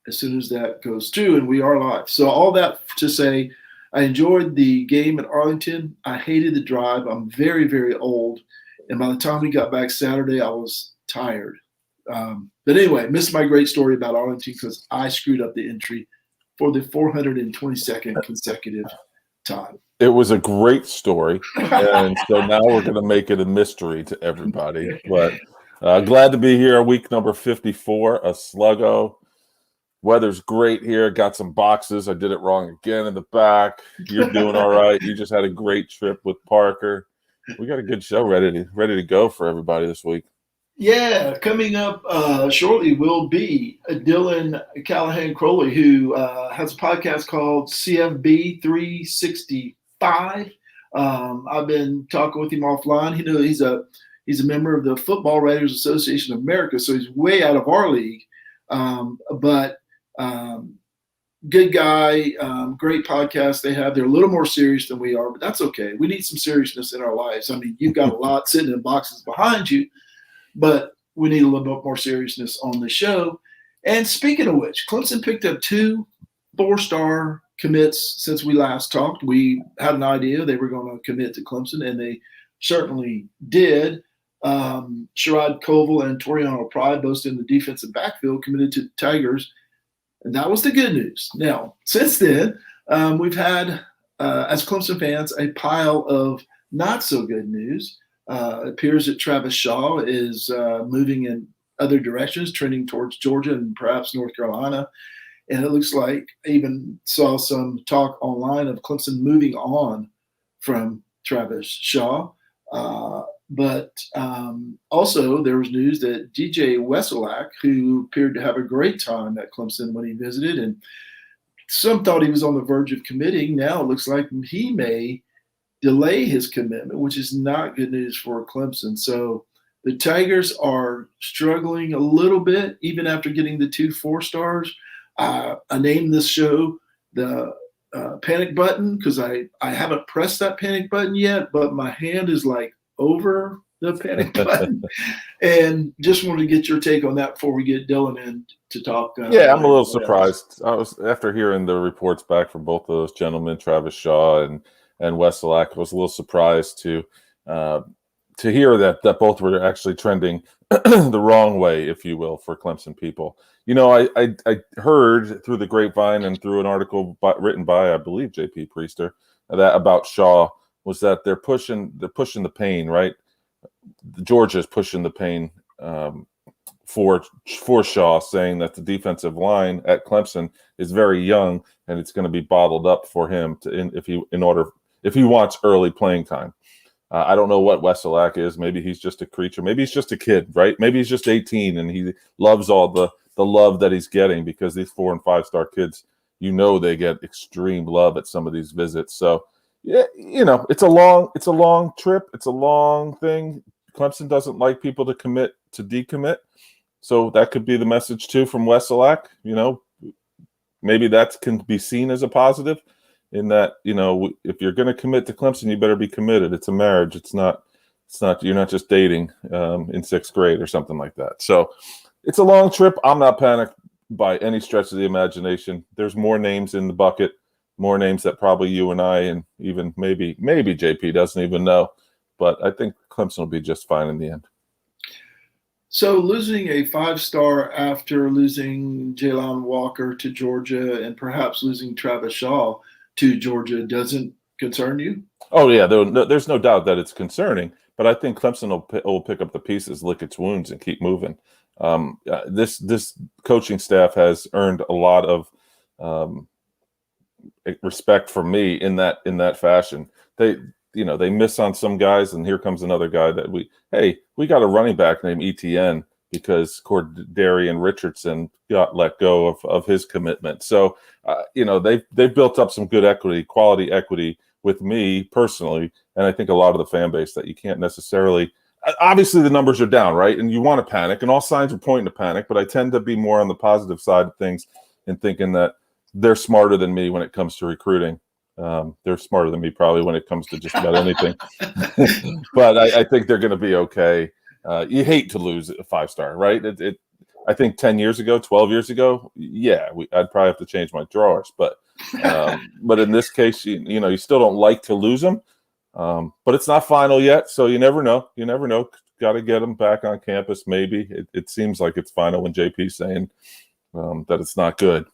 as soon as that goes through, and we are live. So all that to say, I enjoyed the game at Arlington. I hated the drive. I'm very, very old, and by the time we got back Saturday, I was tired. But anyway, missed my great story about Arlington because I screwed up the entry for the 422nd consecutive time. It was a great story, and so now we're going to make it a mystery to everybody. But glad to be here. Week number 54, a sluggo. Weather's great here. Got some boxes. I did it wrong again in the back. You're doing all right. You just had a great trip with Parker. We got a good show ready to go for everybody this week. Yeah, coming up shortly will be Dylan Callaghan-Croley, who has a podcast called CFB 365. I've been talking with him offline. He's a member of the Football Writers Association of America, so he's way out of our league. But good guy, great podcast they have. They're a little more serious than we are, but that's okay. We need some seriousness in our lives. I mean, you've got a lot sitting in boxes behind you, but we need a little bit more seriousness on the show. And speaking of which, Clemson picked up 2 4-star commits since we last talked. We had an idea they were going to commit to Clemson, and they certainly did. Sherrod Colville and Toriano Pride, both in the defensive backfield, committed to the Tigers, and that was the good news. Now, since then, we've had, as Clemson fans, a pile of not so good news. It appears that Travis Shaw is moving in other directions, trending towards Georgia and perhaps North Carolina. And it looks like I even saw some talk online of Clemson moving on from Travis Shaw. But also there was news that DJ Wesselak, who appeared to have a great time at Clemson when he visited, and some thought he was on the verge of committing. Now it looks like he may delay his commitment, which is not good news for Clemson. So the Tigers are struggling a little bit, even after getting the 2 4-stars. I named this show the panic button because I haven't pressed that panic button yet, but my hand is like over the panic button. And just wanted to get your take on that before we get Dylan in to talk. Yeah, I'm a little surprised. I was, after hearing the reports back from both of those gentlemen, Travis Shaw and Wesselak, was a little surprised to hear that both were actually trending the wrong way, if you will, for Clemson people. You know, I heard through the grapevine and through an article written by, I believe, J.P. Priester, that about Shaw was that they're pushing the pain, right? Georgia's pushing the pain for Shaw, saying that the defensive line at Clemson is very young and it's going to be bottled up for him if he wants early playing time. I don't know what Wesselak is. Maybe he's just a creature. Maybe he's just a kid, right? Maybe he's just 18 and he loves all the love that he's getting, because these 4- and 5-star kids, they get extreme love at some of these visits. So, yeah, it's a long trip. It's a long thing. Clemson doesn't like people to decommit. So that could be the message too from Wesselak. Maybe that can be seen as a positive, in that, if you're going to commit to Clemson, you better be committed. It's a marriage. It's not, you're not just dating in 6th grade or something like that. So it's a long trip. I'm not panicked by any stretch of the imagination. There's more names in the bucket, more names that probably you and I, and even maybe JP doesn't even know, but I think Clemson will be just fine in the end. So losing a 5-star after losing Jalon Walker to Georgia and perhaps losing Travis Shaw to Georgia doesn't concern you? Oh, yeah. There's no doubt that it's concerning, but I think Clemson will pick up the pieces, lick its wounds, and keep moving. This coaching staff has earned a lot of respect from me in that fashion. They miss on some guys, and here comes another guy that we got a running back named ETN because Cordarian Richardson got let go of his commitment. So, they've built up some good quality equity with me personally, and I think a lot of the fan base that you can't necessarily. Obviously, the numbers are down, right? And you want to panic, and all signs are pointing to panic. But I tend to be more on the positive side of things, and thinking that they're smarter than me when it comes to recruiting. They're smarter than me probably when it comes to just about anything. But I think they're going to be okay. You hate to lose a 5-star, right? I think 10 years ago, 12 years ago, yeah, I'd probably have to change my drawers. But in this case, you still don't like to lose them. But it's not final yet, so you never know. You never know. Got to get them back on campus, maybe. It seems like it's final when JP's saying that it's not good.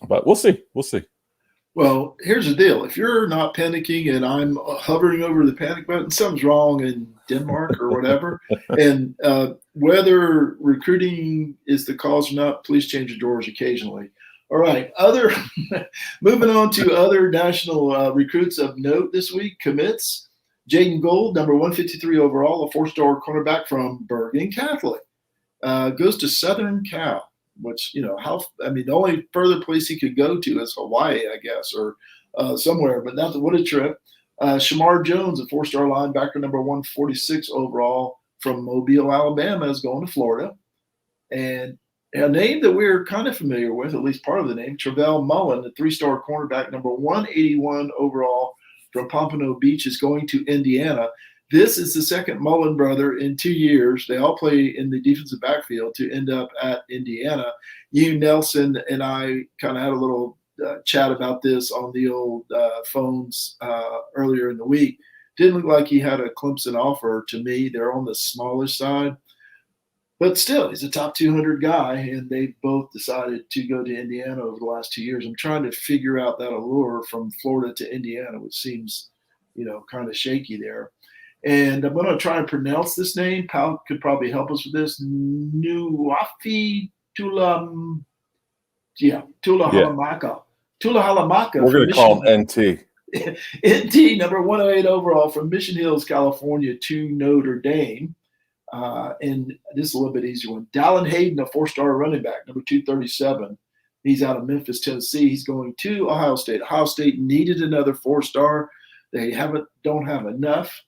But we'll see. We'll see. Well, here's the deal. If you're not panicking and I'm hovering over the panic button, something's wrong in Denmark or whatever. And whether recruiting is the cause or not, please change your drawers occasionally. All right. Moving on to other national recruits of note this week, commits. Jaden Gold, number 153 overall, a 4-star cornerback from Bergen Catholic, goes to Southern Cal. Which, the only further place he could go to is Hawaii, I guess, or somewhere, but what a trip. Shamar Jones, a 4-star linebacker, number 146 overall from Mobile, Alabama, is going to Florida. And a name that we're kind of familiar with, at least part of the name, Travell Mullen, a 3-star cornerback, number 181 overall from Pompano Beach, is going to Indiana. This is the second Mullen brother in 2 years. They all play in the defensive backfield to end up at Indiana. You, Nelson, and I kind of had a little chat about this on the old phones earlier in the week. Didn't look like he had a Clemson offer to me. They're on the smallish side. But still, he's a top 200 guy, and they both decided to go to Indiana over the last 2 years. I'm trying to figure out that allure from Florida to Indiana, which seems, kind of shaky there. And I'm going to try and pronounce this name. Pal could probably help us with this. Nuafi Tulamaka. Tulamaka. We're going to call him NT. NT, number 108 overall from Mission Hills, California, to Notre Dame. And this is a little bit easier one. Dylan Hayden, a 4-star running back, number 237. He's out of Memphis, Tennessee. He's going to Ohio State. Ohio State needed another 4-star. They don't have enough.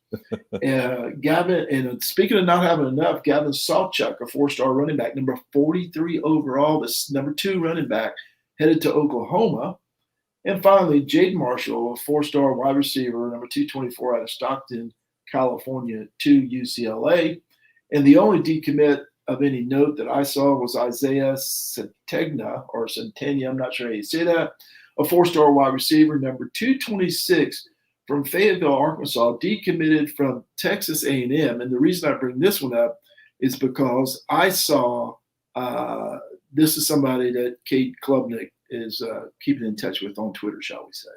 Gavin, and speaking of not having enough, Gavin Sawchuk, a 4-star running back, number 43 overall, this number 2 running back, headed to Oklahoma. And finally, Jaden Marshall, a 4-star wide receiver, number 224 out of Stockton, California, to UCLA. And the only decommit of any note that I saw was Isaiah Centegna, or Centegna, I'm not sure how you say that, a 4-star wide receiver, number 226 from Fayetteville, Arkansas, decommitted from Texas A&M. And the reason I bring this one up is because I saw this is somebody that Kate Klubnik is keeping in touch with on Twitter, shall we say.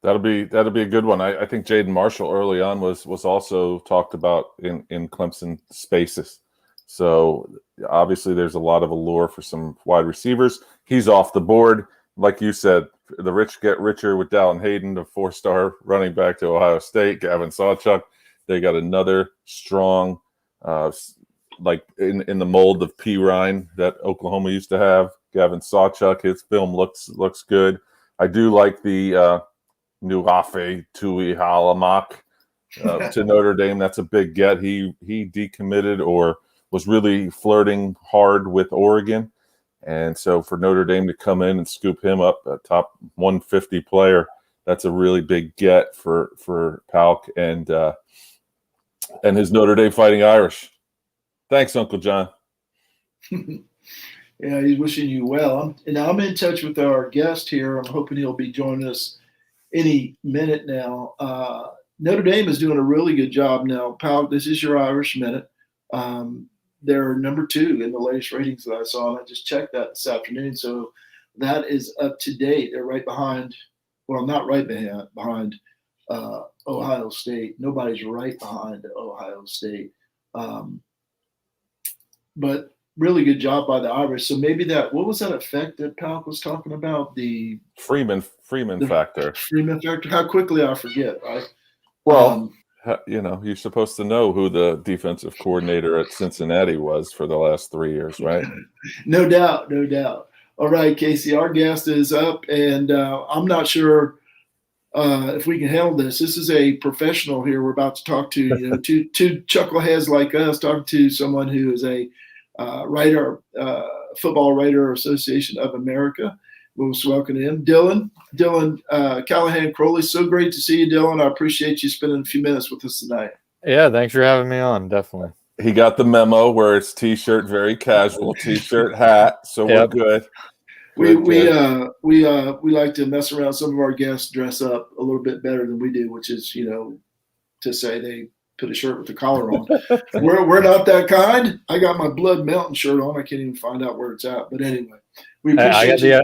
That'll be a good one. I think Jaden Marshall early on was also talked about in Clemson spaces. So obviously there's a lot of allure for some wide receivers. He's off the board. Like you said, the rich get richer with Dylan Hayden, the 4-star running back to Ohio State, Gavin Sawchuk. They got another strong, like in the mold of P. Ryan that Oklahoma used to have. Gavin Sawchuk, his film looks good. I do like the Nuafe Tuihalamak to Notre Dame. That's a big get. He decommitted or was really flirting hard with Oregon. And so for Notre Dame to come in and scoop him up, a top 150 player, that's a really big get for Palk and his Notre Dame Fighting Irish. Thanks, Uncle John. Yeah, he's wishing you well. I'm in touch with our guest here. I'm hoping he'll be joining us any minute now. Notre Dame is doing a really good job now. Palk, this is your Irish Minute. They're number 2 in the latest ratings that I saw, and I just checked that this afternoon. So that is up to date. They're right behind, well, not right behind Ohio State. Nobody's right behind Ohio State. But really good job by the Irish. So maybe what was that effect that Palk was talking about? The Freeman factor. Freeman factor. How quickly I forget, right? Well, you're supposed to know who the defensive coordinator at Cincinnati was for the last 3 years, right? No doubt. All right, Casey, our guest is up, and I'm not sure if we can handle this. This is a professional here we're about to talk to, two chuckleheads like us talking to someone who is a writer, Football Writer Association of America. We'll welcome him. Dylan Callaghan-Croley. So great to see you, Dylan. I appreciate you spending a few minutes with us tonight. Yeah, thanks for having me on. Definitely. He got the memo where it's T-shirt, very casual, T-shirt, hat. So we're good. We like to mess around. Some of our guests dress up a little bit better than we do, which is, to say they put a shirt with the collar on. we're not that kind. I got my Blood Mountain shirt on. I can't even find out where it's at. But anyway, we appreciate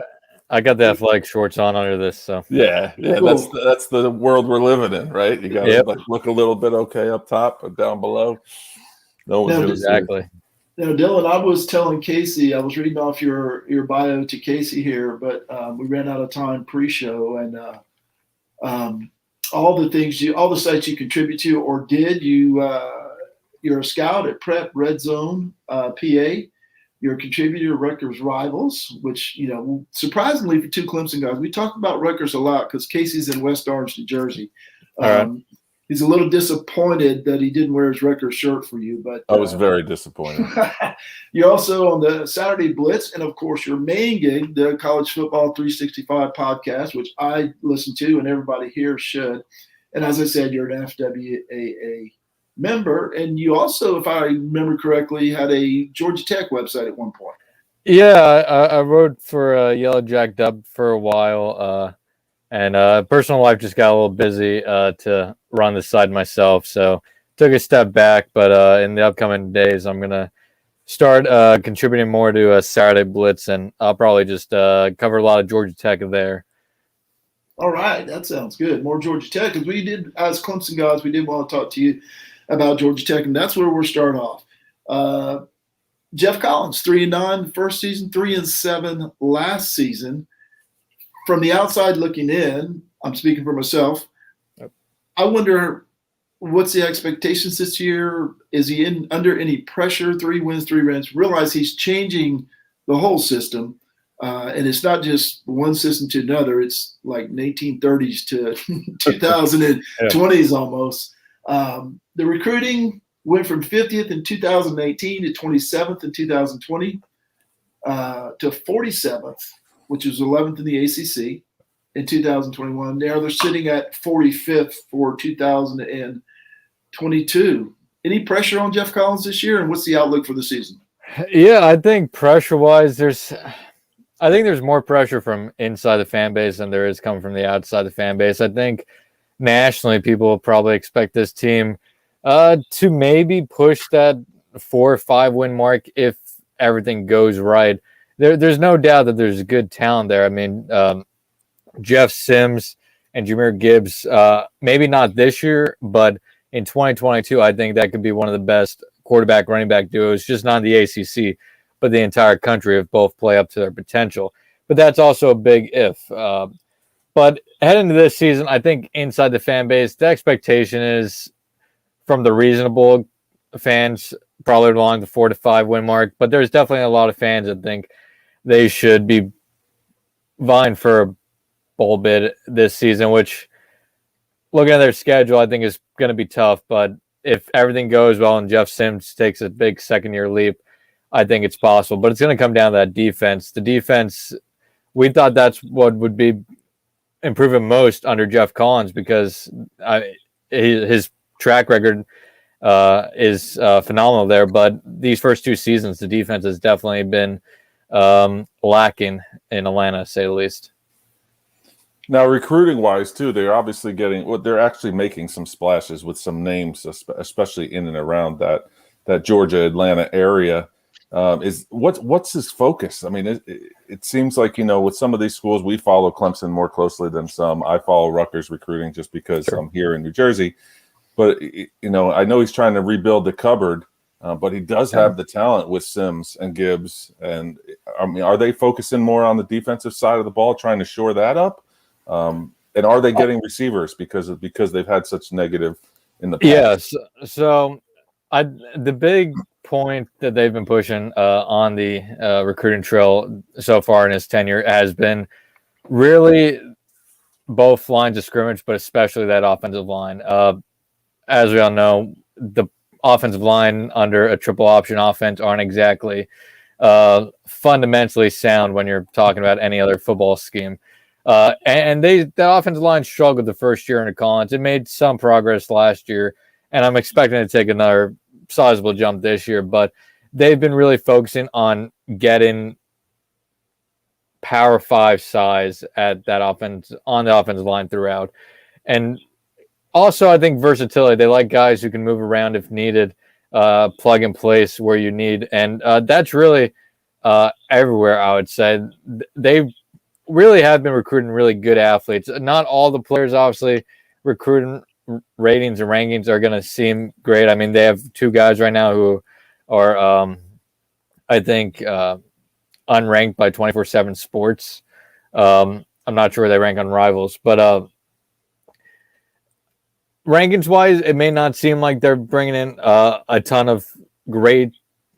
I got the athletic shorts on under this. So yeah, cool. That's the world we're living in, right? You got to look a little bit okay up top, but down below, no one's going to exactly. Now, Dylan, I was telling Casey, I was reading off your bio to Casey here, but we ran out of time pre-show, and all the sites you contribute to or did, you're a scout at Prep Red Zone, PA. You're a contributor to Rutgers Rivals, which, surprisingly for two Clemson guys, we talk about Rutgers a lot because Casey's in West Orange, New Jersey. He's a little disappointed that he didn't wear his Rutgers shirt for you, but I was very disappointed. You're also on the Saturday Blitz, and of course your main gig, the College Football 365 podcast, which I listen to and everybody here should. And as I said, you're an FWAA member, and you also, if I remember correctly, had a Georgia Tech website at one point. Yeah, I wrote for Yellow Jack Dub for a while, and personal life just got a little busy to run the side myself, so took a step back. But in the upcoming days, I'm gonna start contributing more to Saturday Blitz, and I'll probably just cover a lot of Georgia Tech there. All right, that sounds good. More Georgia Tech, because we did, as Clemson guys, we did want to talk to you about Georgia Tech, and that's where we're starting off. Jeff Collins, 3-9 first season, 3-7 last season. From the outside looking in, I'm speaking for myself. I wonder what's the expectations this year? Is he under any pressure? 3 wins, 3 runs. Realize he's changing the whole system, and it's not just one system to another. It's like 1930s to 2020s almost. The recruiting went from 50th in 2018 to 27th in 2020 to 47th, which was 11th in the ACC in 2021. Now they're sitting at 45th for 2022. Any pressure on Jeff Collins this year, and what's the outlook for the season? Yeah, I think pressure-wise, there's more pressure from inside the fan base than there is coming from the outside the fan base. I think nationally, people will probably expect this team to maybe push that 4 or 5 win mark if everything goes right. There's no doubt that there's good talent there. I mean, Jeff Sims and Jahmyr Gibbs, maybe not this year, but in 2022, I think that could be one of the best quarterback running back duos, just not in the ACC, but the entire country if both play up to their potential. But that's also a big if. But heading into this season, I think inside the fan base, the expectation is from the reasonable fans, probably along the 4 to 5 win mark. But there's definitely a lot of fans that think they should be vying for a bowl bid this season, which, looking at their schedule, I think is going to be tough. But if everything goes well and Jeff Sims takes a big second-year leap, I think it's possible. But it's going to come down to that defense. The defense, we thought that's what would be improving most under Jeff Collins because his track record is phenomenal there. But these first 2 seasons, the defense has definitely been lacking in Atlanta, to say the least. Now, recruiting-wise, too, they're obviously they're actually making some splashes with some names, especially in and around that Georgia-Atlanta area. What's his focus? I mean, it seems like, with some of these schools, we follow Clemson more closely than some. I follow Rutgers recruiting just because I'm here in New Jersey. But, I know he's trying to rebuild the cupboard, but he does have the talent with Sims and Gibbs. And, I mean, are they focusing more on the defensive side of the ball, trying to shore that up? And are they getting receivers because they've had such negative in the past? Yes. So the big point that they've been pushing on the recruiting trail so far in his tenure has been really both lines of scrimmage, but especially that offensive line. As we all know, the offensive line under a triple option offense aren't exactly fundamentally sound when you're talking about any other football scheme. And that offensive line struggled the first year under Collins. It made some progress last year, and I'm expecting it to take another sizable jump this year, but they've been really focusing on getting Power 5 size at that offense on the offensive line throughout. And also, I think versatility. They like guys who can move around if needed, plug and place where you need. And that's really everywhere, I would say. They really have been recruiting really good athletes. Not all the players, obviously, recruiting ratings and rankings are going to seem great. I mean, they have 2 guys right now who are, I think, unranked by 24/7 Sports. I'm not sure where they rank on Rivals, but rankings wise, it may not seem like they're bringing in a ton of great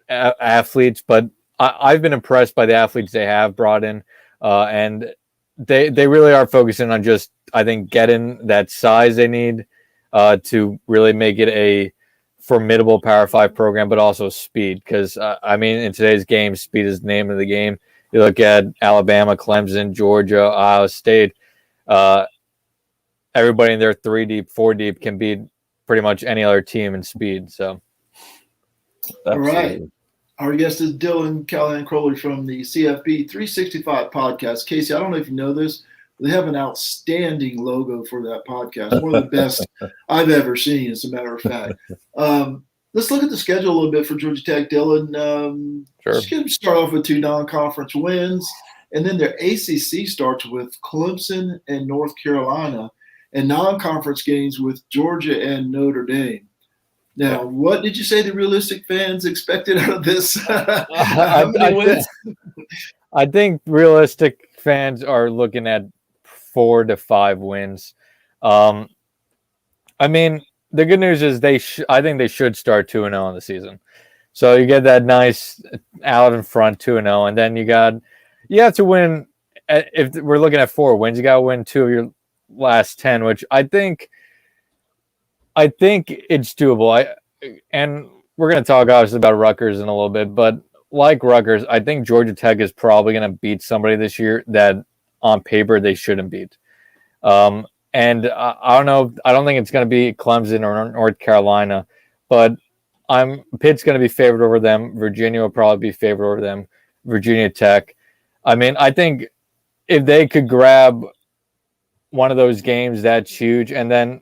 athletes, but I've been impressed by the athletes they have brought in, and they really are focusing on just, I think, getting that size they need to really make it a formidable Power 5 program, but also speed. Because I mean, in today's game, speed is the name of the game. You look at Alabama, Clemson, Georgia, Ohio State. Everybody in there 3 deep, 4 deep can beat pretty much any other team in speed. So, all right. Our guest is Dylan Callaghan-Croley from the CFB 365 podcast. Casey, I don't know if you know this, but they have an outstanding logo for that podcast. One of the best I've ever seen, as a matter of fact. Let's look at the schedule a little bit for Georgia Tech, Dylan. Sure. Just going to start off with 2 non-conference wins, and then their ACC starts with Clemson and North Carolina, and non-conference games with Georgia and Notre Dame. Now, what did you say the realistic fans expected out of this? How many wins? I think realistic fans are looking at 4 to 5 wins. I mean, the good news is I think they should start 2-0 in the season. So you get that nice out in front 2-0, and then you have to win. If we're looking at 4 wins, you got to win 2 of your last 10, which I think it's doable. And we're going to talk obviously about Rutgers in a little bit, but like Rutgers, I think Georgia Tech is probably going to beat somebody this year that on paper they shouldn't beat. And I don't know. I don't think it's going to be Clemson or North Carolina, but Pitt's going to be favored over them. Virginia will probably be favored over them. Virginia Tech. I mean, I think if they could grab one of those games, that's huge. And then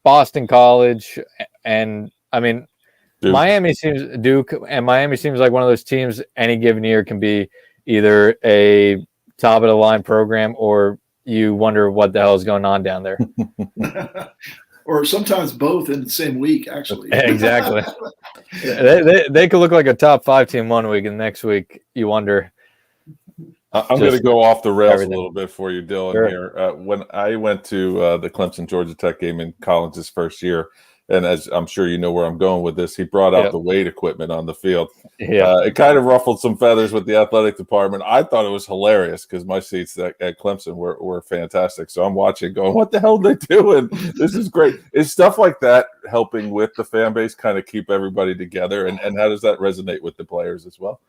Boston College, and I mean, Duke. Miami seems like one of those teams any given year can be either a top of the line program or you wonder what the hell is going on down there. Or sometimes both in the same week, actually. Exactly. They could look like a top 5 team one week, and next week you wonder. I'm going to go off the rails a little bit for you, Dylan. Sure. Here, when I went to the Clemson Georgia Tech game in Collins' first year, and as I'm sure you know where I'm going with this, he brought out the weight equipment on the field. Yeah. It kind of ruffled some feathers with the athletic department. I thought it was hilarious because my seats at Clemson were fantastic. So I'm watching going, what the hell are they doing? This is great. Is stuff like that helping with the fan base kind of keep everybody together? And how does that resonate with the players as well?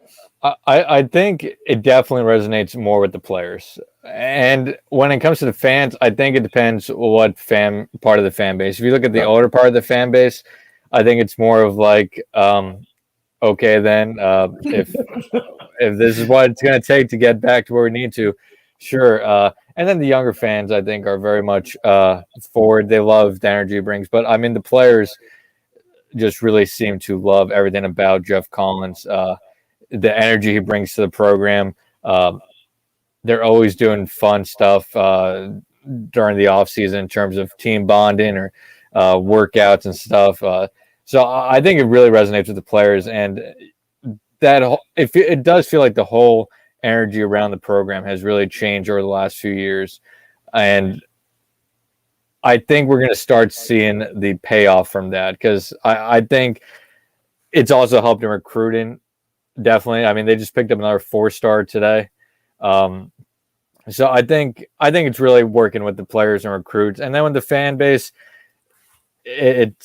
I think it definitely resonates more with the players. And when it comes to the fans, I think it depends what part of the fan base. If you look at the older part of the fan base, I think it's more of like, okay, then if this is what it's going to take to get back to where we need to, sure. And then the younger fans, I think, are very much forward. They love the energy it brings. But, I mean, the players just really seem to love everything about Jeff Collins, the energy he brings to the program. They're always doing fun stuff during the off season in terms of team bonding or workouts and stuff. So I think it really resonates with the players, and that it does feel like the whole energy around the program has really changed over the last few years, and I think we're going to start seeing the payoff from that because I think it's also helped in recruiting. Definitely. I mean, they just picked up another 4-star today. So I think it's really working with the players and recruits. And then with the fan base, it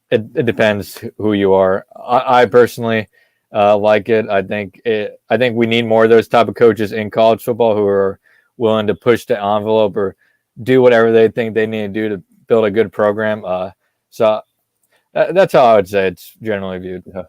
depends who you are. I personally like it. I think we need more of those type of coaches in college football who are willing to push the envelope or do whatever they think they need to do to build a good program. So That's how I would say it's generally viewed. Yeah.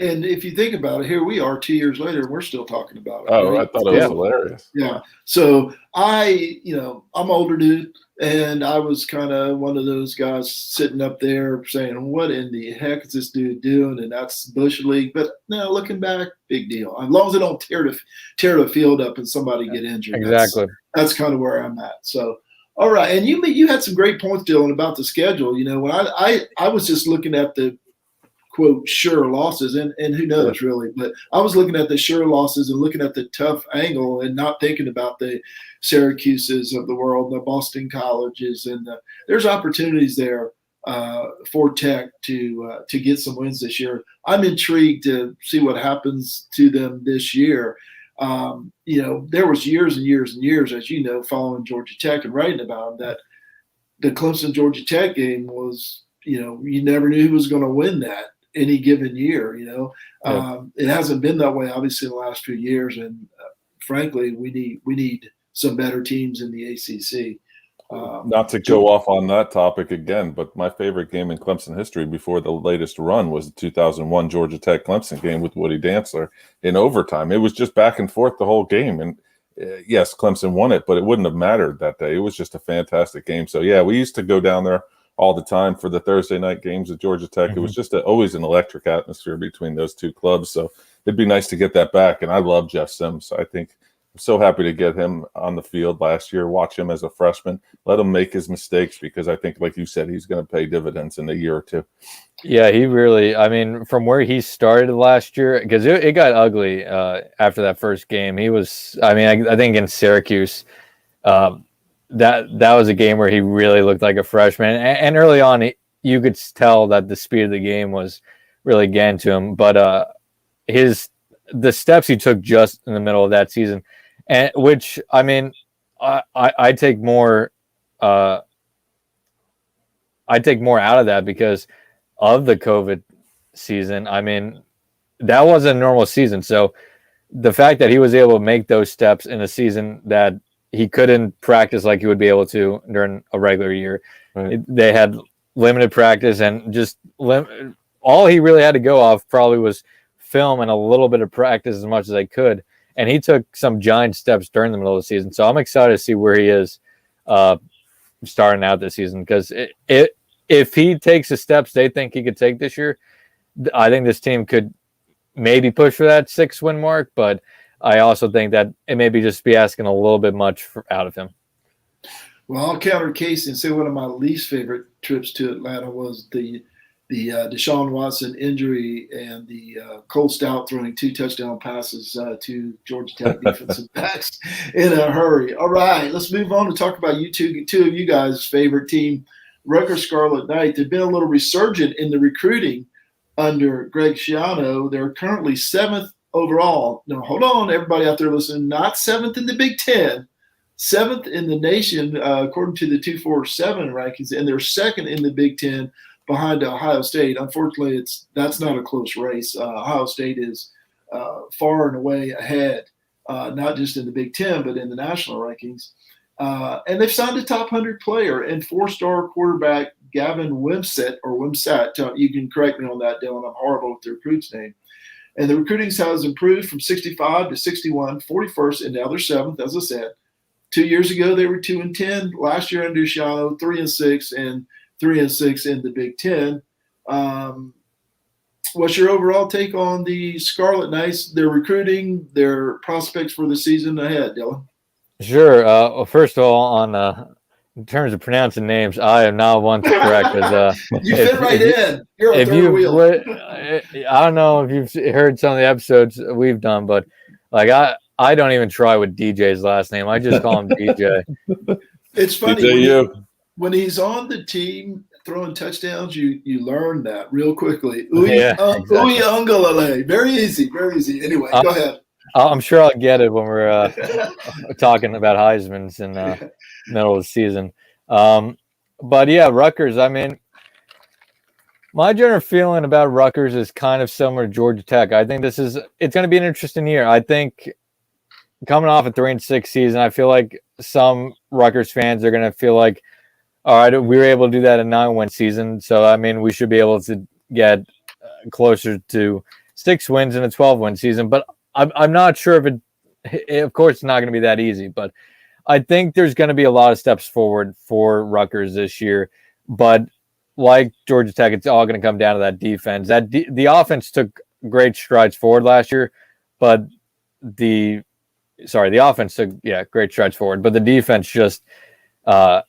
And if you think about it, here we are 2 years later, and we're still talking about it. Oh, right? I thought it was hilarious. Yeah. So I'm older dude, and I was kind of one of those guys sitting up there saying, what in the heck is this dude doing? And that's Bush League. But no, looking back, big deal. As long as they don't tear the field up and somebody get injured. Exactly. That's kind of where I'm at. So, all right. And you had some great points, Dylan, about the schedule. When I was just looking at the quote sure losses, and who knows really, but I was looking at the sure losses and looking at the tough angle and not thinking about the Syracuses of the world, the Boston colleges, and there's opportunities there for Tech to get some wins this year. I'm intrigued to see what happens to them this year. There was years and years and years, as you know, following Georgia Tech and writing about them, that the Clemson Georgia Tech game was, you never knew who was going to win that any given year. It hasn't been that way, obviously, in the last few years, and frankly, we need some better teams in the ACC. Not to go off on that topic again, but my favorite game in Clemson history before the latest run was the 2001 Georgia Tech Clemson game with Woody Dantzler in overtime. It was just back and forth the whole game, and yes, Clemson won it, but it wouldn't have mattered that day. It was just a fantastic game. So yeah, we used to go down there all the time for the Thursday night games at Georgia Tech. It was just always an electric atmosphere between those two clubs. So it'd be nice to get that back. And I love Jeff Sims. I think I'm so happy to get him on the field last year, watch him as a freshman, let him make his mistakes, because I think, like you said, he's going to pay dividends in a year or two. Yeah, he really, from where he started last year, because it got ugly after that first game. He was, I think in Syracuse, that was a game where he really looked like a freshman. And early on, you could tell that the speed of the game was really getting to him. But the steps he took just in the middle of that season, and which I take more out of that because of the COVID season. That wasn't a normal season. So the fact that he was able to make those steps in a season that he couldn't practice like he would be able to during a regular year. Right. They had limited practice, and just all he really had to go off probably was film and a little bit of practice as much as they could. And he took some giant steps during the middle of the season. So I'm excited to see where he is starting out this season, because if he takes the steps they think he could take this year, I think this team could maybe push for that 6-win mark, but I also think that it may just be asking a little bit much out of him. Well, I'll counter Casey and say one of my least favorite trips to Atlanta was the Deshaun Watson injury and the Cole Stout throwing 2 touchdown passes to Georgia Tech defensive backs in a hurry. All right, let's move on to talk about two of you guys' favorite team, Rutgers Scarlet Knight. They've been a little resurgent in the recruiting under Greg Schiano. They're currently 7th overall. Now, hold on, everybody out there listening, not 7th in the Big Ten, 7th in the nation, according to the 247 rankings, and they're 2nd in the Big Ten behind Ohio State. Unfortunately, that's not a close race. Ohio State is far and away ahead, not just in the Big Ten, but in the national rankings. And they've signed a top 100 player and 4-star quarterback Gavin Wimsatt. You can correct me on that, Dylan. I'm horrible with the recruit's name. And the recruiting has improved from 65 to 61, 41st, and now they're 7th, as I said. 2 years ago, they were 2-10. Last year under Schiano, 3-6, and 3-6 in the Big Ten. What's your overall take on the Scarlet Knights, their recruiting, their prospects for the season ahead, Dylan? Sure. Well, first of all, in terms of pronouncing names, I am not one to correct. You fit right in. You're a third wheel. I don't know if you've heard some of the episodes we've done, but I don't even try with DJ's last name. I just call him DJ. It's funny. DJ, when he's on the team throwing touchdowns, you learn that real quickly. Exactly. Ungalale. Very easy, very easy. Anyway, go ahead. I'm sure I'll get it when we're talking about Heisman's in the middle of the season. But yeah, Rutgers, my general feeling about Rutgers is kind of similar to Georgia Tech. I think it's going to be an interesting year. I think coming off a 3-6 season, I feel like some Rutgers fans are going to feel like, all right, we were able to do that in a 9-win season. So, I mean, we should be able to get closer to 6 wins in a 12-win season. But I'm not sure if of course, it's not going to be that easy. But I think there's going to be a lot of steps forward for Rutgers this year. But like Georgia Tech, it's all going to come down to that defense. The offense took great strides forward last year, but the offense took great strides forward, but the defense just got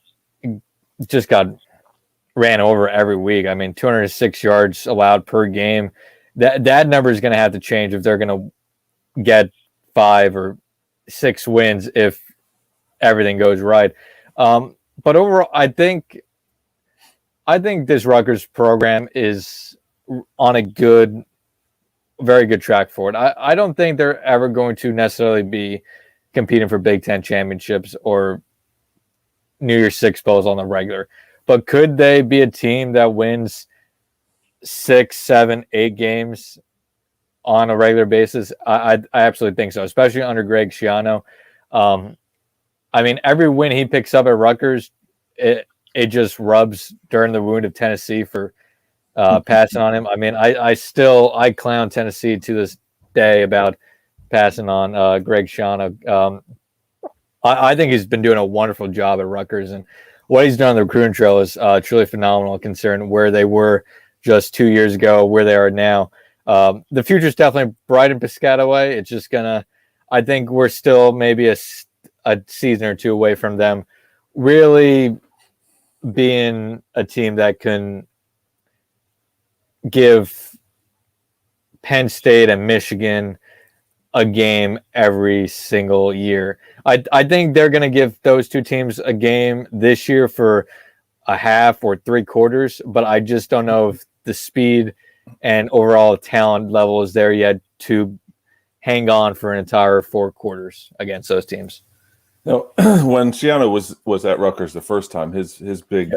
ran over every week. I mean, 206 yards allowed per game. That number is going to have to change if they're going to get 5 or 6 wins if everything goes right. But overall, I think this Rutgers program is on a very good track forward. I don't think they're ever going to necessarily be competing for Big Ten championships or New Year's Six bowls on the regular. But could they be a team that wins 6, 7, 8 games on a regular basis? I absolutely think so, especially under Greg Schiano. I mean, every win he picks up at Rutgers, it just rubs during the wound of Tennessee for passing on him. I mean, I clown Tennessee to this day about passing on Greg Schiano. I think he's been doing a wonderful job at Rutgers, and what he's done on the recruiting trail is truly phenomenal considering where they were just 2 years ago, where they are now. The future's definitely bright in Piscataway. It's just I think we're still maybe a season or two away from them really being a team that can give Penn State and Michigan a game every single year. I think they're going to give those two teams a game this year for a half or 3 quarters, but I just don't know if the speed and overall talent level is there yet to hang on for an entire 4 quarters against those teams. No, when Schiano was at Rutgers the first time, his big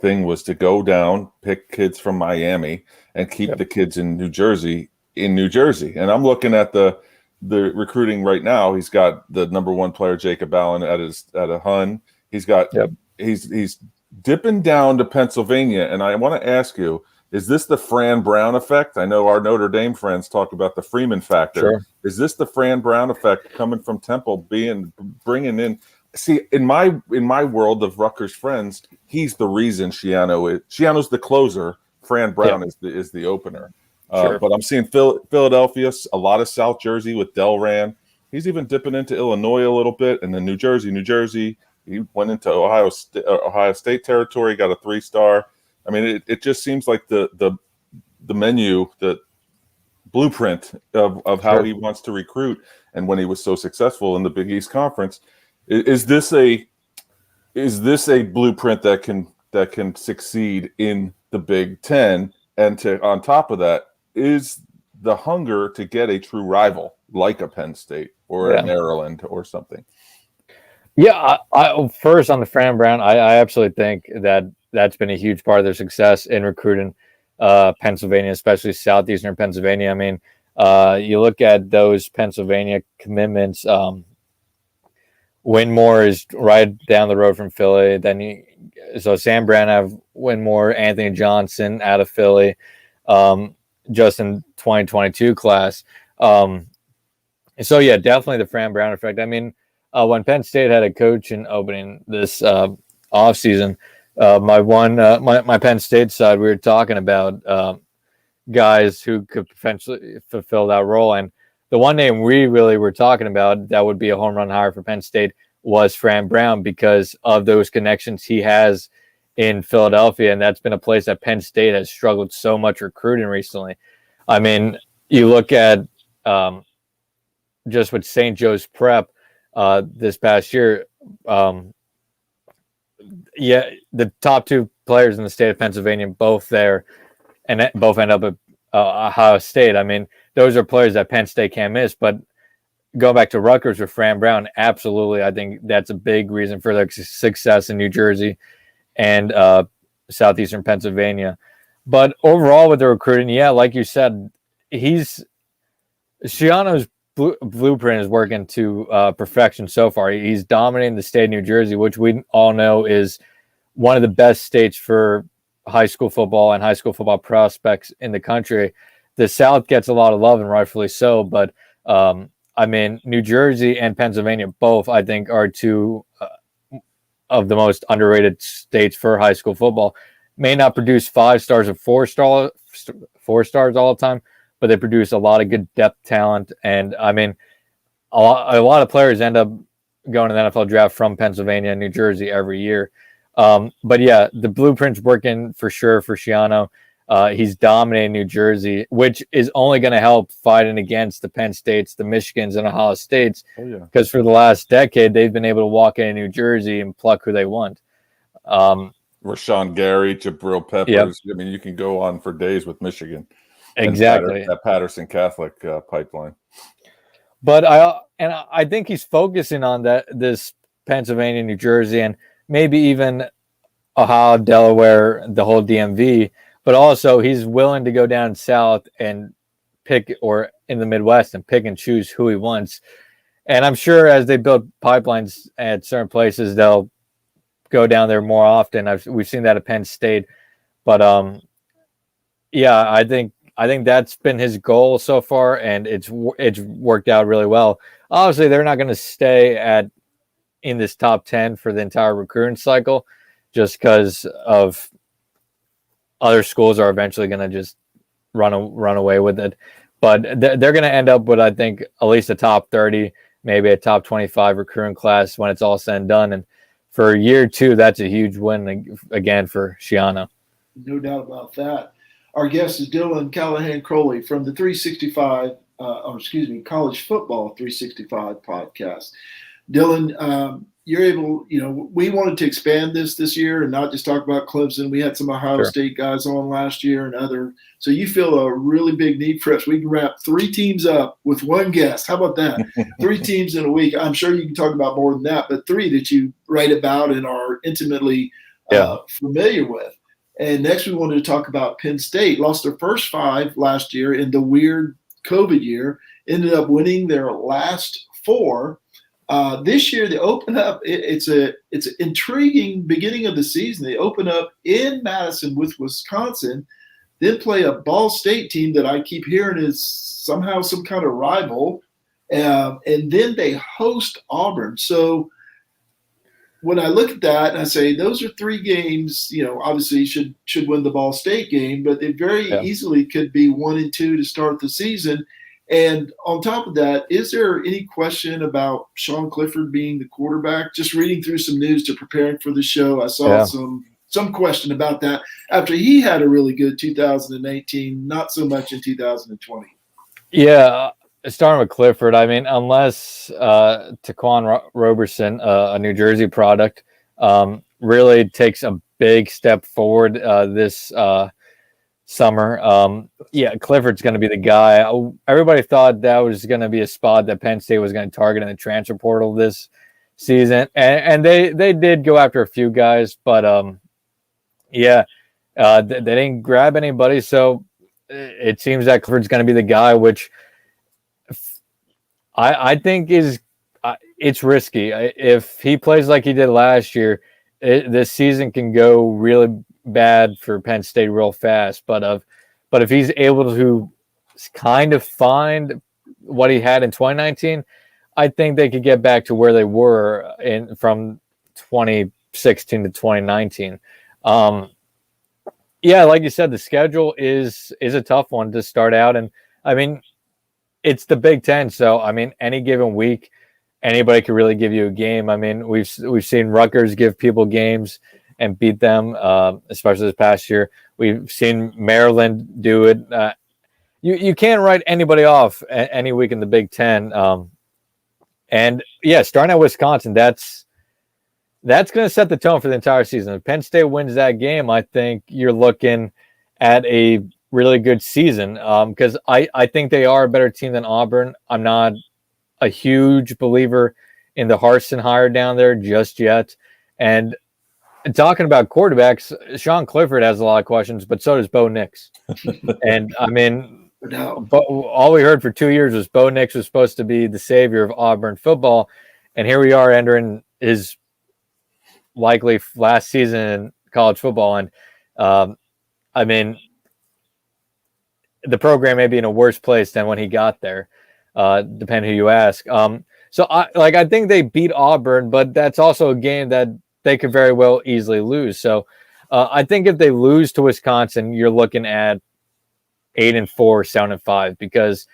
thing was to go down, pick kids from Miami, and keep the kids in New Jersey. And I'm looking at the recruiting right now. He's got the number 1 player, Jacob Allen, at a Hun. He's got he's dipping down to Pennsylvania, and I want to ask you, is this the Fran Brown effect? I know our Notre Dame friends talk about the Freeman factor. Sure. Is this the Fran Brown effect coming from Temple bringing in? See, in my world of Rutgers friends, he's the reason Schiano's the closer. Fran Brown is the opener. Sure. But I'm seeing Philadelphia, a lot of South Jersey with Delran. He's even dipping into Illinois a little bit, and then New Jersey. He went into Ohio State territory, got a 3-star. I mean, it just seems like the menu, the blueprint of how he wants to recruit, and when he was so successful in the Big East Conference. Is this a blueprint that can succeed in the Big Ten? And on top of that, is the hunger to get a true rival like a Penn State or a Maryland or something? Yeah, I first on the Fran Brown, I absolutely think that's been a huge part of their success in recruiting Pennsylvania, especially southeastern Pennsylvania. I mean, you look at those Pennsylvania commitments. Winmore is right down the road from Philly. So Sam Brown have Winmore, Anthony Johnson out of Philly, just in 2022 class. So yeah, definitely the Fran Brown effect. I mean, when Penn State had a coach in opening this offseason, my Penn State side, we were talking about guys who could potentially fulfill that role, and the one name we really were talking about that would be a home run hire for Penn State was Fran Brown because of those connections he has in Philadelphia, and that's been a place that Penn State has struggled so much recruiting recently. I mean, you look at just with St. Joe's Prep this past year, the top 2 players in the state of Pennsylvania, both there, and both end up at Ohio State. I mean, those are players that Penn State can't miss. But going back to Rutgers with Fran Brown, absolutely, I think that's a big reason for their success in New Jersey and southeastern Pennsylvania. But overall with the recruiting, like you said, Schiano's blueprint is working to perfection so far. He's dominating the state of New Jersey, which we all know is one of the best states for high school football and high school football prospects in the country. The South gets a lot of love, and rightfully so, but I mean, New Jersey and Pennsylvania both, I think, are two of the most underrated states for high school football. May not produce 5 stars or 4 stars all the time, but they produce a lot of good depth talent. And I mean, a lot of players end up going to the NFL draft from Pennsylvania and New Jersey every year. But yeah, the blueprint's working for sure for Schiano. He's dominating New Jersey, which is only going to help fighting against the Penn States, the Michigans, and Ohio States. Oh, yeah. Because for the last decade, they've been able to walk into New Jersey and pluck who they want. Rashawn Gary, Jabril Peppers. Yep. I mean, you can go on for days with Michigan. Exactly. That Patterson Catholic pipeline. But I think he's focusing on this Pennsylvania, New Jersey, and maybe even Ohio, Delaware, the whole DMV. But also, he's willing to go down south and pick, or in the Midwest, and pick and choose who he wants. And I'm sure as they build pipelines at certain places, they'll go down there more often. We've seen that at Penn State. But yeah, I think that's been his goal so far, and it's worked out really well. Obviously, they're not going to stay in this top 10 for the entire recruiting cycle, just because of other schools are eventually going to just run away with it. But they're going to end up with, I think, at least a top 30, maybe a top 25 recruiting class when it's all said and done. And for year 2, that's a huge win again for Schiano. No doubt about that. Our guest is Dylan Callaghan-Croley from the College Football 365 podcast. Dylan, you're able, we wanted to expand this year and not just talk about Clemson. We had some Ohio State guys on last year and other. So you feel a really big need for us. We can wrap 3 teams up with one guest. How about that? 3 teams in a week. I'm sure you can talk about more than that, but 3 that you write about and are intimately familiar with. And next we wanted to talk about Penn State. Lost their first 5 last year in the weird COVID year. Ended up winning their last 4. This year they open up. It's an intriguing beginning of the season. They open up in Madison with Wisconsin, then play a Ball State team that I keep hearing is somehow some kind of rival, and then they host Auburn. So when I look at that and I say those are 3 games, obviously should win the Ball State game, but they very easily could be 1 and 2 to start the season. And on top of that, is there any question about Sean Clifford being the quarterback? Just reading through some news to preparing for the show, I saw some question about that after he had a really good 2018, not so much in 2020. Yeah, starting with Clifford, I mean, unless Taquan Roberson, a New Jersey product, really takes a big step forward this summer. Clifford's going to be the guy. Everybody thought that was going to be a spot that Penn State was going to target in the transfer portal this season, and they did go after a few guys, but they didn't grab anybody. So it seems that Clifford's going to be the guy, which I think it's risky. If he plays like he did last year, this season can go really bad for Penn State real fast. But if he's able to kind of find what he had in 2019, I think they could get back to where they were from 2016 to 2019. Like you said, the schedule is a tough one to start out, and I mean, it's the Big Ten, so I mean, any given week, anybody could really give you a game. I mean, we've seen Rutgers give people games and beat them, especially this past year. We've seen Maryland do it. You can't write anybody off any week in the Big Ten. Starting at Wisconsin, that's going to set the tone for the entire season. If Penn State wins that game, I think you're looking at a really good season, because I think they are a better team than Auburn. I'm not a huge believer in the Harsin hire down there just yet. And talking about quarterbacks, Sean Clifford has a lot of questions, but so does Bo Nix. And I mean, No doubt. But all we heard for 2 years was Bo Nix was supposed to be the savior of Auburn football, and here we are entering his likely last season in college football. And I mean, the program may be in a worse place than when he got there, depending who you ask. So I think they beat Auburn, but that's also a game that they could very well easily lose. So I think if they lose to Wisconsin, you're looking at 8-4, 7-5, because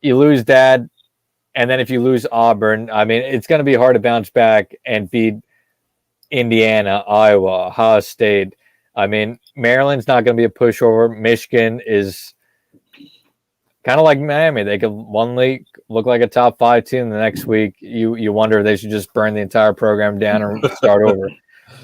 you lose that, and then if you lose Auburn, I mean, it's going to be hard to bounce back and beat Indiana, Iowa, Ohio State. I mean, Maryland's not going to be a pushover. Michigan is kind of like Miami. They could one week look like a top 5 team. The next week, you wonder if they should just burn the entire program down and start over.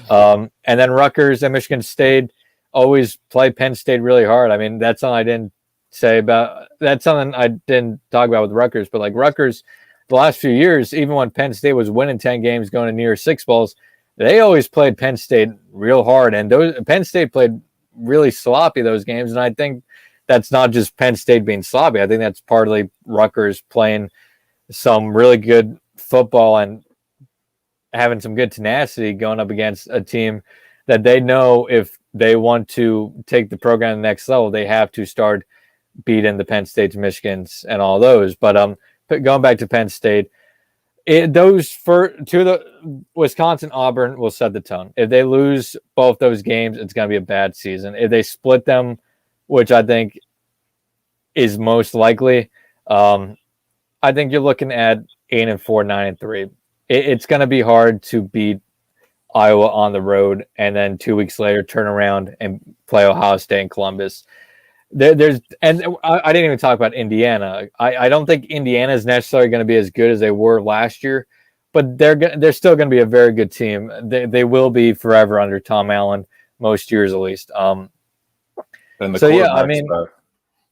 And then Rutgers and Michigan State always play Penn State really hard. I mean, that's something I didn't say about. That's something I didn't talk about with Rutgers. But like Rutgers, the last few years, even when Penn State was winning 10 games, going to near 6 bowls, they always played Penn State real hard. And Penn State played really sloppy those games. And I think that's not just Penn State being sloppy. I think that's partly Rutgers playing some really good football and having some good tenacity going up against a team that they know if they want to take the program to the next level, they have to start beating the Penn States, Michigans, and all those. But going back to Penn State, those the Wisconsin, Auburn will set the tone. If they lose both those games, it's going to be a bad season. If they split them, which I think is most likely, I think you're looking at 8-4, 9-3. It's going to be hard to beat Iowa on the road and then 2 weeks later turn around and play Ohio State and Columbus. I didn't even talk about Indiana. I don't think Indiana is necessarily going to be as good as they were last year, but they're still going to be a very good team. They will be forever under Tom Allen, most years at least. And the so yeah, I mean,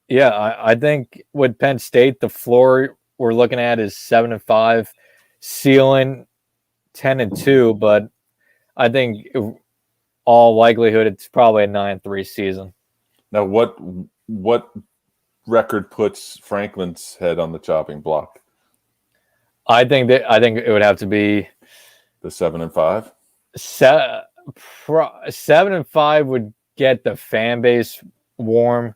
I think with Penn State, the floor we're looking at is 7-5, ceiling 10-2, but I think all likelihood it's probably a 9-3 season. Now, what record puts Franklin's head on the chopping block? I think it would have to be the 7-5. 7-5 would get the fan base warm,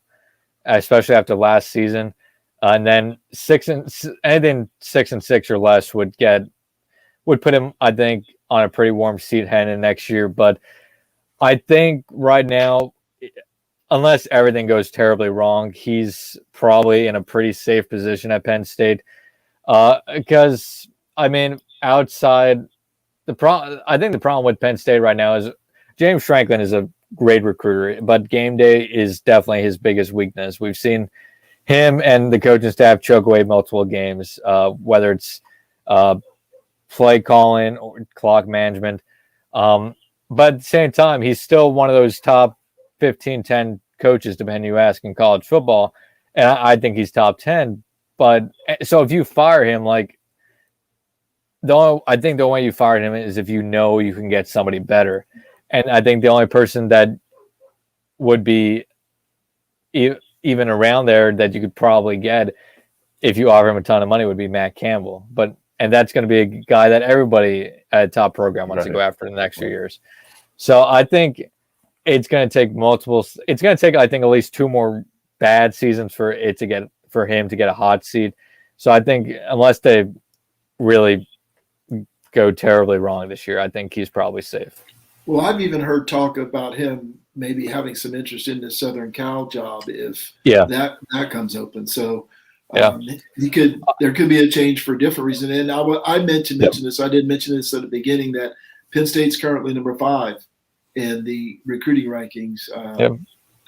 especially after last season, and then 6-6 or less would put him, I think, on a pretty warm seat heading next year. But I think right now, unless everything goes terribly wrong, he's probably in a pretty safe position at Penn State. Because I mean, outside I think the problem with Penn State right now is James Franklin is a great recruiter, but game day is definitely his biggest weakness. We've seen him and the coaching staff choke away multiple games, whether it's play calling or clock management. But at the same time, he's still one of those top 15, 10 coaches, depending who you ask, in college football. And I think he's top 10. But so if you fire him, I think the only way you fire him is if you know you can get somebody better. And I think the only person that would be even around there that you could probably get if you offer him a ton of money would be Matt Campbell. And that's going to be a guy that everybody at a top program wants to go after in the next few years. So I think it's going to take I think, at least 2 more bad seasons for him to get a hot seat. So I think unless they really go terribly wrong this year, I think he's probably safe. Well, I've even heard talk about him maybe having some interest in the Southern Cal job if that comes open. So there could be a change for a different reason. And I meant to mention this. I did mention this at the beginning that Penn State's currently number 5 in the recruiting rankings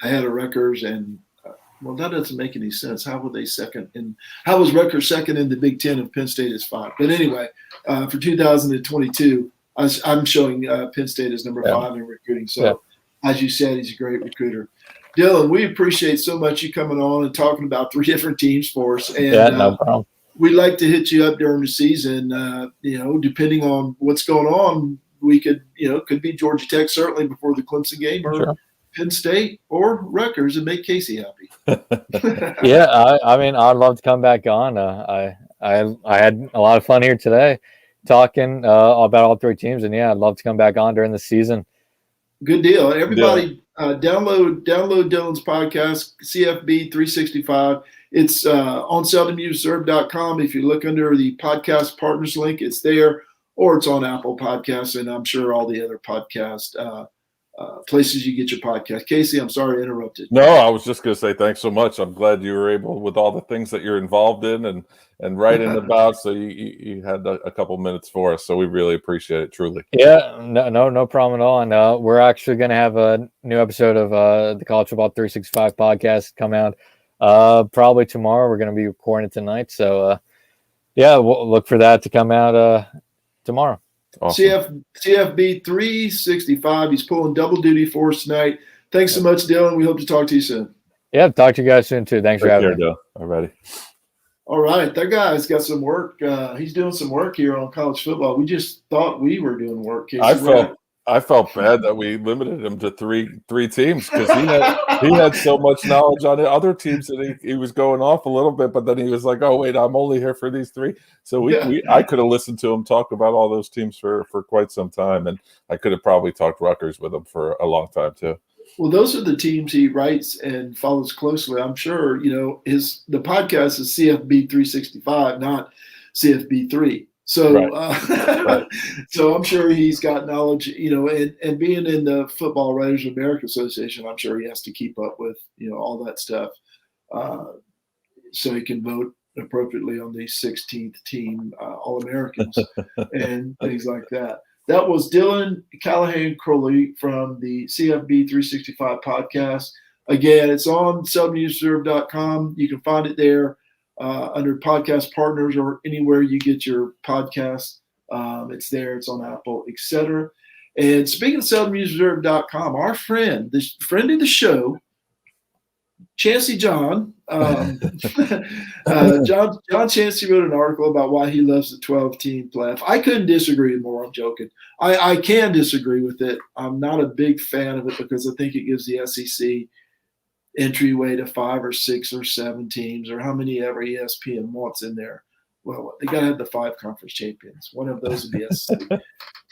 ahead of Rutgers. And well, that doesn't make any sense. How were they second? And how was Rutgers second in the Big Ten if Penn State is 5? But anyway, for 2022, I'm showing Penn State as number 5 in recruiting. So, as you said, he's a great recruiter. Dylan, we appreciate so much you coming on and talking about 3 different teams for us. And no problem. We'd like to hit you up during the season. Depending on what's going on, we could be Georgia Tech certainly before the Clemson game, or Penn State or Rutgers and make Casey happy. Yeah, I mean, I'd love to come back on. I had a lot of fun here today talking about all three teams, and yeah, I'd love to come back on during the season. Good deal. Everybody, download Dylan's podcast, CFB 365. It's on seldomnewsobserve.com. If you look under the podcast partners link, it's there, or it's on Apple Podcasts, and I'm sure all the other podcast places you get your podcast. Casey, I'm sorry I interrupted. No, I was just going to say thanks so much. I'm glad you were able, with all the things that you're involved in and writing about, so you had a couple minutes for us. So we really appreciate it, truly. Yeah, no problem at all. And we're actually going to have a new episode of the College Football 365 podcast come out probably tomorrow. We're going to be recording it tonight. So, yeah, we'll look for that to come out tomorrow. Awesome. CFB 365. He's pulling double duty for us tonight. Thanks so much, Dylan. We hope to talk to you soon. Yeah, talk to you guys soon, too. Thanks for having me. All righty. All right. That guy's got some work. He's doing some work here on college football. We just thought we were doing work. I felt bad that we limited him to three teams because he had so much knowledge on the other teams that he was going off a little bit, but then he was like, "Oh wait, I'm only here for these three." So I could have listened to him talk about all those teams for quite some time, and I could have probably talked Rutgers with him for a long time too. Well, those are the teams he writes and follows closely. I'm sure the podcast is CFB 365, not CFB 3. So, right. So I'm sure he's got knowledge, and being in the Football Writers of America Association, I'm sure he has to keep up with, all that stuff, so he can vote appropriately on the 16th team All-Americans and things like that. That was Dylan Callaghan-Croley from the CFB 365 podcast. Again, it's on seldomnewsobserve.com. You can find it there. Under podcast partners or anywhere you get your podcasts. It's there. It's on Apple, etc. And speaking of seldomnewsobserve.com, our friend of the show, Chancey John, John Chancey wrote an article about why he loves the 12-team playoff. I couldn't disagree more. I'm joking. I can disagree with it. I'm not a big fan of it because I think it gives the SEC entryway to 5 or 6 or 7 teams, or how many ever ESPN wants in there. Well, they got to have the 5 conference champions. One of those would be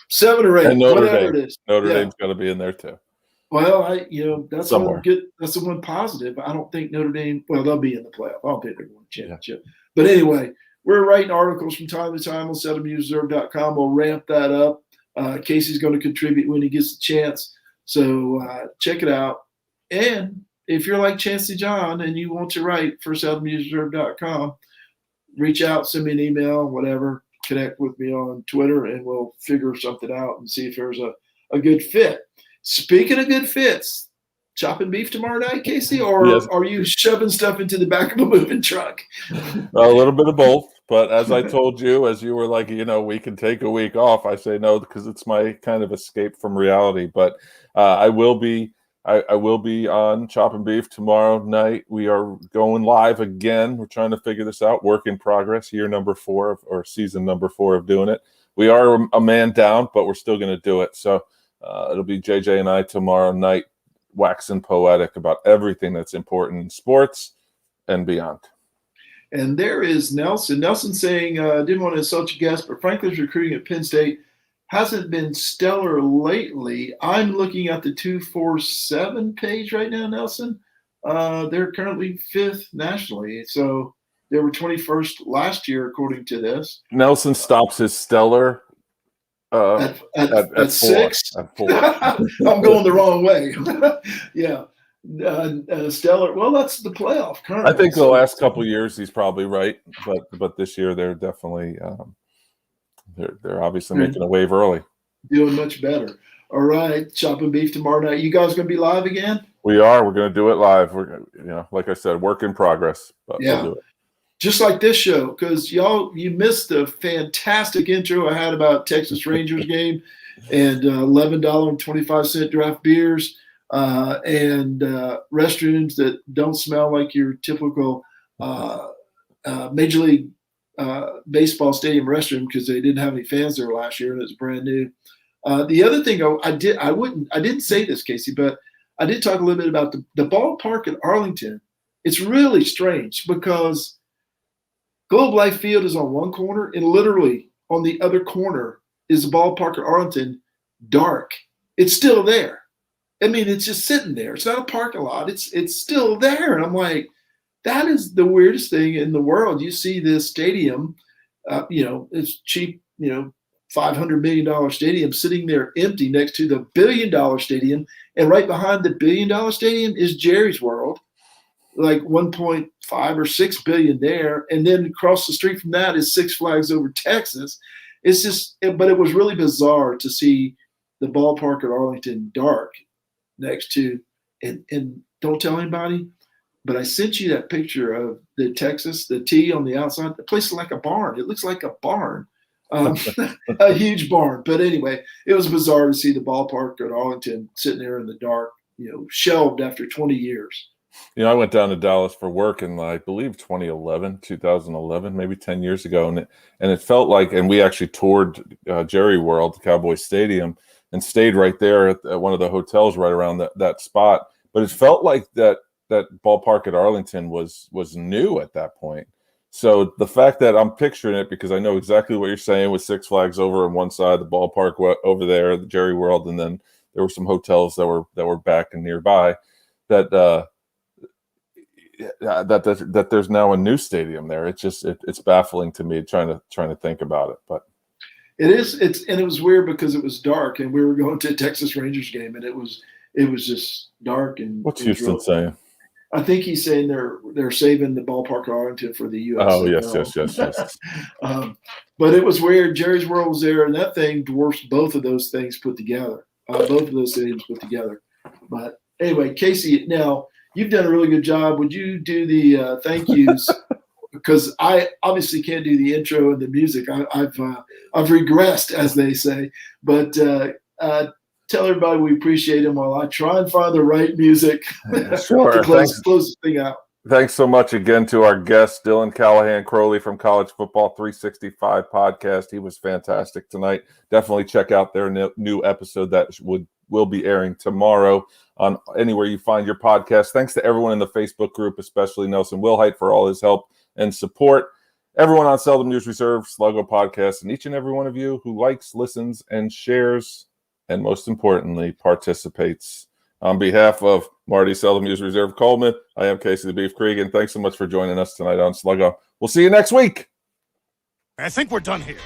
7 or 8, and whatever it is. Notre Dame's got to be in there too. Well, that's somewhere. one good. That's the one positive. I don't think Notre Dame. Well, they'll be in the playoff. I don't think they're going to championship. Yeah. But anyway, we're writing articles from time to time on seldomnewsobserve.com. We'll ramp that up. Casey's going to contribute when he gets the chance. So check it out. And if you're like Chancey John and you want to write for seldomnewsobserve.com, reach out, send me an email, whatever, connect with me on Twitter, and we'll figure something out and see if there's a good fit. Speaking of good fits, chopping beef tomorrow night, Casey, or yes. Are you shoving stuff into the back of a moving truck? A little bit of both. But as I told you, as you were like, we can take a week off, I say no because it's my kind of escape from reality. But I will be on Chopping Beef tomorrow night. We are going live again. We're trying to figure this out. Work in progress, year number 4 or season number 4 of doing it. We are a man down, but we're still going to do it. So it'll be JJ and I tomorrow night, waxing poetic about everything that's important in sports and beyond. And there is Nelson. Nelson saying, didn't want to insult your guest, but Franklin's recruiting at Penn State hasn't been stellar lately. I'm looking at the 247 page right now, Nelson. They're currently 5th nationally. So they were 21st last year, according to this. Nelson stops his stellar at 6. At 4. I'm going the wrong way. Yeah. Stellar. Well, that's the playoff currently. I think the last couple of years he's probably right, but this year they're definitely they're obviously making a wave early. Doing much better. All right, Chopping Beef tomorrow night. You guys going to be live again? We are. We're going to do it live. We're like I said, work in progress. But yeah. We'll do it. Just like this show, because you missed the fantastic intro I had about Texas Rangers game and $11.25 draft beers. And restrooms that don't smell like your typical Major League Baseball stadium restroom because they didn't have any fans there last year and it's brand new. The other thing I didn't say this, Casey, but I did talk a little bit about the ballpark at Arlington. It's really strange because Globe Life Field is on one corner, and literally on the other corner is the ballpark at Arlington, dark. It's still there. I mean, it's just sitting there. It's not a parking lot. It's still there. And I'm like, that is the weirdest thing in the world. You see this stadium, it's cheap, $500 million stadium sitting there empty next to the $1 billion stadium. And right behind the $1 billion stadium is Jerry's World, like 1.5 or 6 billion there. And then across the street from that is Six Flags Over Texas. It's just, but it was really bizarre to see the ballpark at Arlington dark next to, and don't tell anybody, but I sent you that picture of the Texas, the T on the outside. The place is like a barn. It looks like a barn, a huge barn. But anyway, it was bizarre to see the ballpark at Arlington sitting there in the dark, shelved after 20 years. I went down to Dallas for work in, I believe, 2011, maybe 10 years ago. And it felt like, and we actually toured Jerry World, the Cowboy Stadium, and stayed right there at one of the hotels right around that spot. But it felt like that ballpark at Arlington was new at that point. So the fact that I'm picturing it, because I know exactly what you're saying, with Six Flags over on one side, the ballpark over there, the Jerry World, and then there were some hotels that were back and nearby, that there's now a new stadium there. It's baffling to me trying to think about it, but it is. And it was weird because it was dark, and we were going to a Texas Rangers game, and it was just dark. And what's Houston saying? I think he's saying they're saving the ballpark at Arlington for the U.S. Oh, yes. But it was weird. Jerry's World was there, and that thing dwarfs both of those things put together. Both of those stadiums put together. But anyway, Casey, now you've done a really good job. Would you do the thank yous? Because I obviously can't do the intro and the music. I've regressed, as they say. But tell everybody we appreciate them while I try and find the right music sure. to close this thing out. Thanks so much again to our guest, Dylan Callaghan-Croley from College Football 365 podcast. He was fantastic tonight. Definitely check out their new episode that will be airing tomorrow on anywhere you find your podcast. Thanks to everyone in the Facebook group, especially Nelson Wilhite for all his help and support. Everyone on Seldom News Reserve, Sluggo Podcast, and each and every one of you who likes, listens, and shares, and most importantly, participates. On behalf of Marty Seldom News Reserve Coleman, I am Casey the Beef Cregan. Thanks so much for joining us tonight on Sluggo. We'll see you next week. I think we're done here.